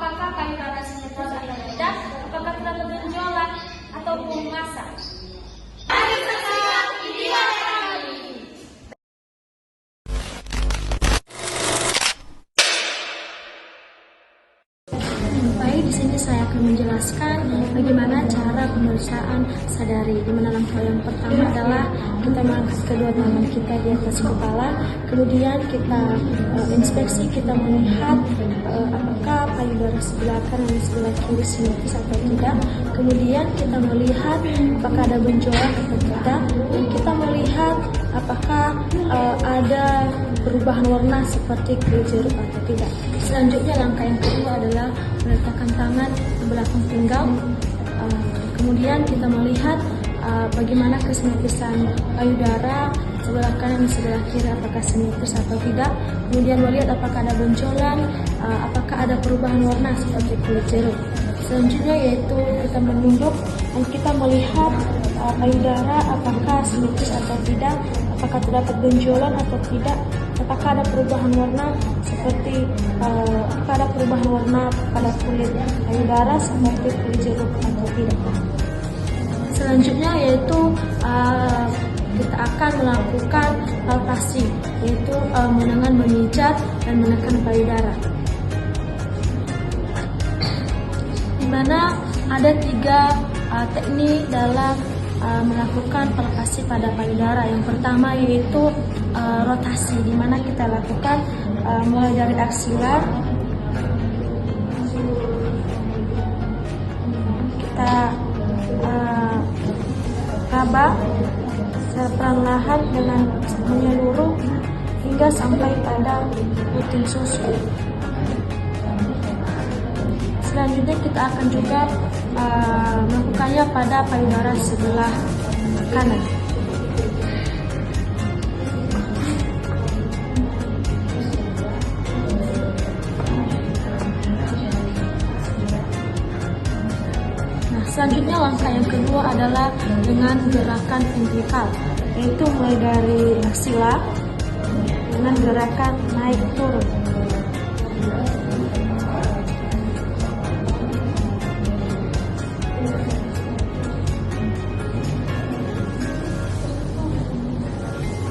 apakah payudara simetris atau tidak, apakah tidak berbenjolan ataupun masak. Mari bersama video kami. Baik, di sini saya akan menjelaskan bagaimana cara pemeriksaan sadari. Di mana langkah yang pertama adalah kita mengangkat kedua tangan kita di atas kepala, kemudian kita inspeksi, kita melihat apakah payudara sebelah kanan dan sebelah kiri simetris atau tidak. Kemudian kita melihat apakah ada benjolan atau tidak, dan kita melihat apakah ada perubahan warna seperti kulit jeruk atau tidak. Selanjutnya langkah yang kedua adalah meletakkan tangan di belakang pinggang. Kemudian kita melihat bagaimana kesimetrisan payudara sebelah kanan dan sebelah kiri, apakah simetris atau tidak. Kemudian melihat apakah ada benjolan, apakah ada perubahan warna seperti kulit jeruk. Selanjutnya yaitu kita menunduk dan kita melihat payudara apakah simetris atau tidak, apakah terdapat benjolan atau tidak, apakah ada perubahan warna seperti apakah ada perubahan warna pada kulit payudara seperti kulit jeruk atau tidak. Selanjutnya yaitu kita akan melakukan palpasi, yaitu dengan memijat dan menekan payudara. Di mana ada 3 teknik dalam melakukan palpasi pada payudara. Yang pertama yaitu rotasi, di mana kita lakukan mulai dari aksila, kita raba secara perlahan dengan menyeluruh hingga sampai pada puting susu. Selanjutnya kita akan juga melakukannya pada payudara sebelah kanan. Nah, selanjutnya langkah yang kedua adalah dengan gerakan ventrikal, yaitu mulai dari aksila dengan gerakan naik turun.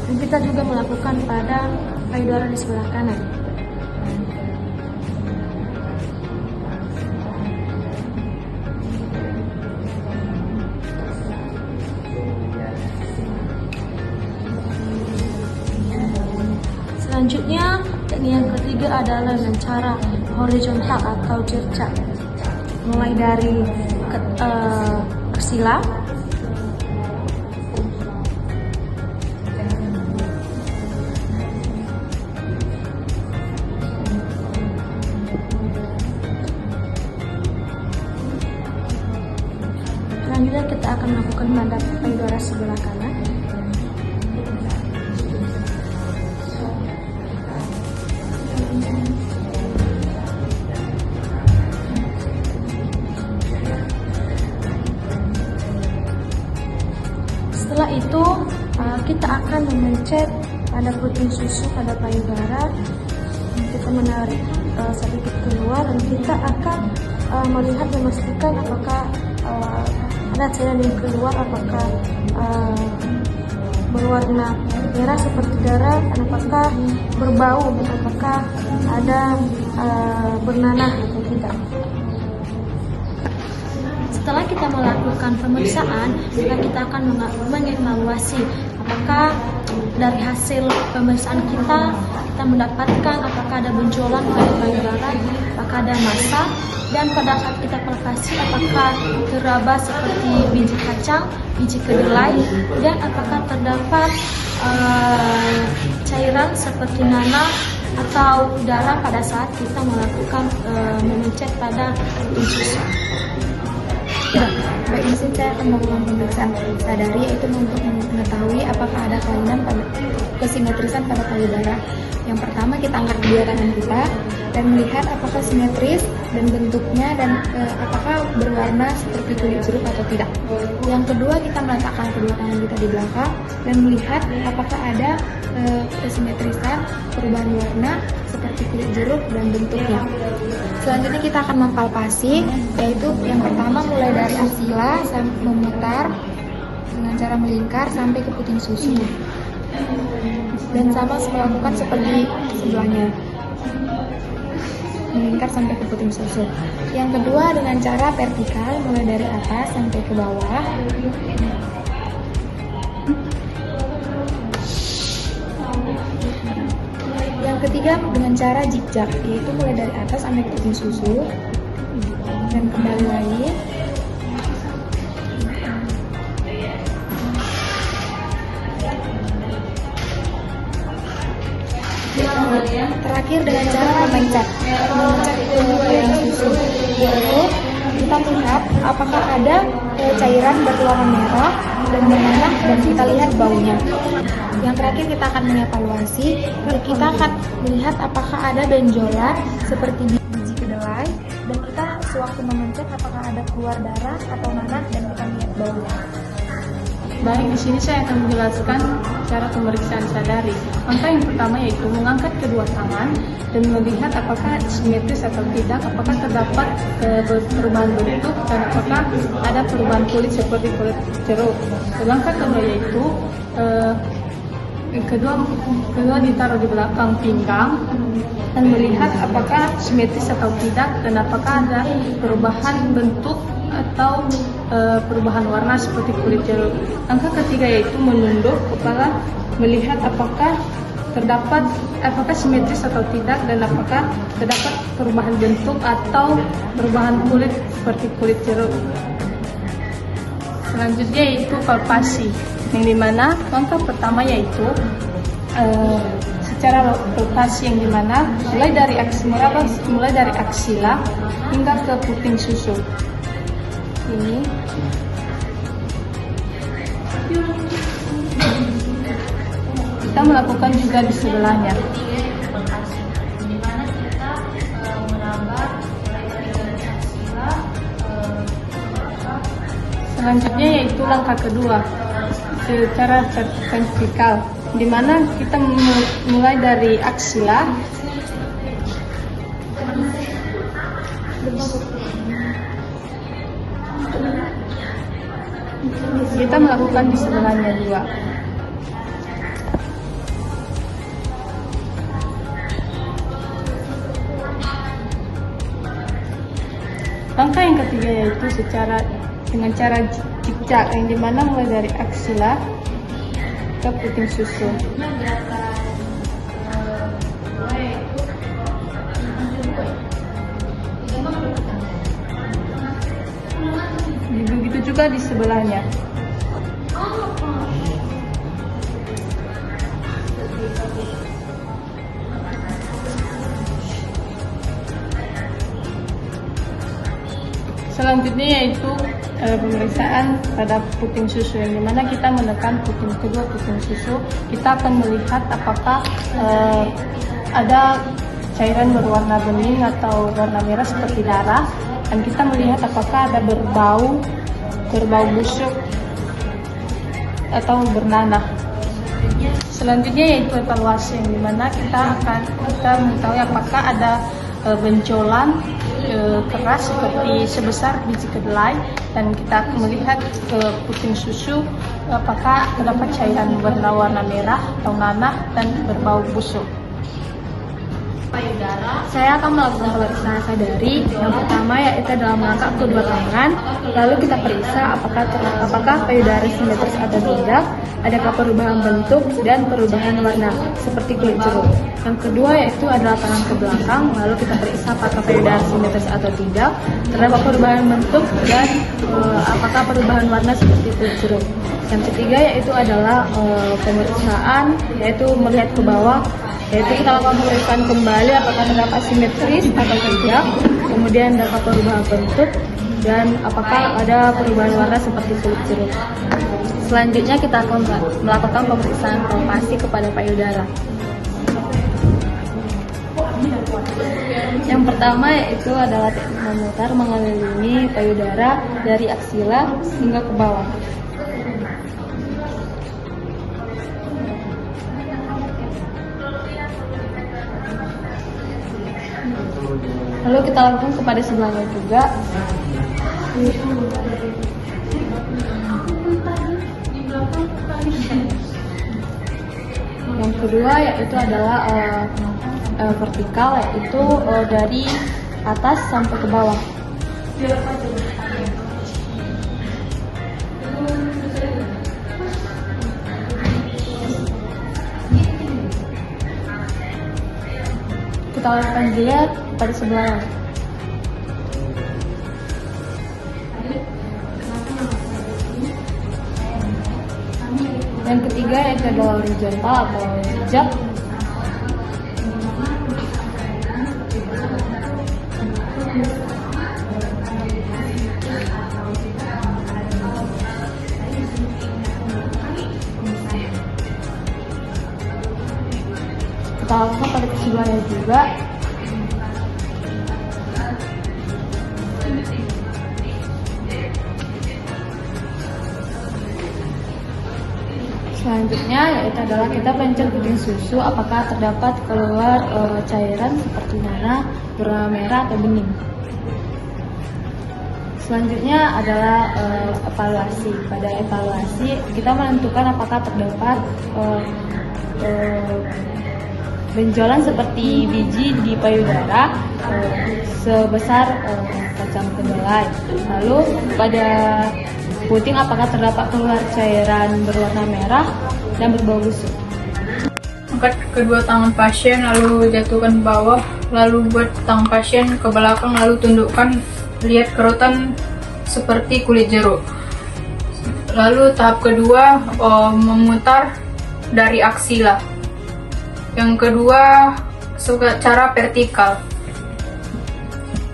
Dan kita juga melakukan pada payudara di sebelah kanan. Selanjutnya, teknik yang ketiga adalah dengan cara horizontal atau cerca, mulai dari aksila, selanjutnya kita akan melakukan pada payudara sebelah kanan. Setelah itu kita akan memencet pada puting susu pada payudara. Kita menarik sedikit keluar dan kita akan melihat dan memastikan apakah ada cairan yang keluar, apakah berwarna merah seperti darah, dan apakah berbau, dan apakah ada bernanah atau tidak. Setelah kita melakukan pemeriksaan, maka kita akan mengevaluasi apakah dari hasil pemeriksaan kita mendapatkan apakah ada benjolan pada payudara, apakah ada massa, dan pada saat kita palpasi apakah teraba seperti biji kacang, biji kedelai, dan apakah terdapat cairan seperti nanah atau darah pada saat kita melakukan memencet pada puting susu. Baik, di sini saya akan melakukan pemeriksaan sadari, yaitu untuk mengetahui apakah ada kelainan pada kesimetrisan pada payudara. Yang pertama, kita angkat kedua tangan kita dan melihat apakah simetris dan bentuknya, dan apakah berwarna seperti kulit jeruk atau tidak. Yang kedua, kita meletakkan kedua tangan kita di belakang dan melihat apakah ada kesimetrisan perubahan warna seperti seperti kulit jeruk dan bentuknya. Selanjutnya kita akan mempalpasi, yaitu yang pertama mulai dari aksila sampai memutar dengan cara melingkar sampai ke puting susu. Dan sama melakukan seperti sebelahnya, melingkar sampai ke puting susu. Yang kedua dengan cara vertikal, mulai dari atas sampai ke bawah. Yang ketiga dengan cara zigzag, yaitu mulai dari atas sampai ke puting susu dan kembali lagi. Terakhir dengan cara memencet ke dalam susu, yaitu kita lihat apakah ada cairan berwarna merah dan menanah dan kita lihat baunya. Yang terakhir kita akan mengevaluasi, kita akan melihat apakah ada benjolan seperti biji kedelai dan kita sewaktu memencet apakah ada keluar darah atau nanah dan kita lihat baunya. Baik, di sini saya akan menjelaskan cara pemeriksaan sadari. Langkah yang pertama yaitu mengangkat kedua tangan dan melihat apakah simetris atau tidak, apakah terdapat perubahan bentuk dan apakah ada perubahan kulit seperti kulit jeruk. Langkah kedua yaitu kedua ditaruh di belakang pinggang dan melihat apakah simetris atau tidak dan apakah ada perubahan bentuk atau perubahan warna seperti kulit jeruk. Langkah ketiga yaitu menunduk kepala, melihat apakah simetris atau tidak dan apakah terdapat perubahan bentuk atau perubahan kulit seperti kulit jeruk. Selanjutnya yaitu palpasi, yang dimana langkah pertama yaitu secara palpasi, yang dimana mulai dari aksila hingga ke puting susu. Ini kita melakukan juga di sebelahnya. Selanjutnya yaitu langkah kedua secara vertikal, di mana kita mulai dari aksila kita melakukan di sebelahnya juga. Langkah yang ketiga yaitu dengan cara zigzag, yang dimana mulai dari aksila ke puting susu. Begitu juga di sebelahnya. Selanjutnya yaitu pemeriksaan pada puting susu, yang dimana kita menekan kedua puting susu. Kita akan melihat apakah ada cairan berwarna bening atau warna merah seperti darah, dan kita melihat apakah ada berbau busuk atau bernanah. Selanjutnya yaitu evaluasi, yang dimana kita mengetahui apakah ada benjolan keras seperti sebesar biji kedelai, dan kita melihat ke puting susu apakah terdapat cairan berwarna merah atau nanah dan berbau busuk. Saya akan melakukan pemeriksaan sadari. Yang pertama yaitu adalah mengangkat kedua tangan, lalu kita periksa apakah payudara simetris atau tidak, adakah perubahan bentuk dan perubahan warna seperti kulit jeruk. Yang kedua yaitu adalah tangan ke belakang, lalu kita periksa apakah payudara simetris atau tidak, terdapat perubahan bentuk dan apakah perubahan warna seperti kulit jeruk. Yang ketiga yaitu adalah pemeriksaan, yaitu melihat ke bawah, yaitu kita lakukan pemeriksaan kembali apakah terdapat simetris atau tidak, kemudian terdapat perubahan bentuk dan apakah ada perubahan warna seperti kulit jeruk. Selanjutnya kita akan melakukan pemeriksaan palpasi kepada payudara. Yang pertama yaitu adalah teknik memutar mengelilingi payudara dari aksila hingga ke bawah. Lalu kita lakukan kepada sebelahnya juga. Yang kedua yaitu adalah vertikal, yaitu dari atas sampai ke bawah. Kita lakukan juga pada sebelah. Yang ketiga yaitu adalah horizontal atau zigzag. Kita lakukan pada sebelahnya juga. Selanjutnya yaitu adalah kita pencet puting susu apakah terdapat keluar cairan seperti darah, berwarna merah atau bening. Selanjutnya adalah evaluasi. Pada evaluasi kita menentukan apakah terdapat benjolan seperti biji di payudara sebesar kacang kedelai. Lalu pada puting apakah terdapat keluar cairan berwarna merah dan berbau busuk. Angkat kedua tangan pasien lalu jatuhkan ke bawah, lalu buat tangan pasien ke belakang lalu tundukkan, lihat kerutan seperti kulit jeruk. Lalu tahap kedua memutar dari aksila. Yang kedua secara vertikal.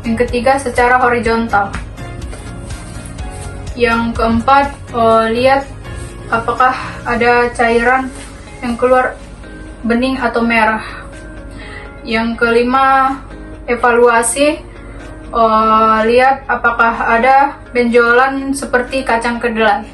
Yang ketiga secara horizontal. Yang keempat, lihat apakah ada cairan yang keluar bening atau merah. Yang kelima, evaluasi, lihat apakah ada benjolan seperti kacang kedelai.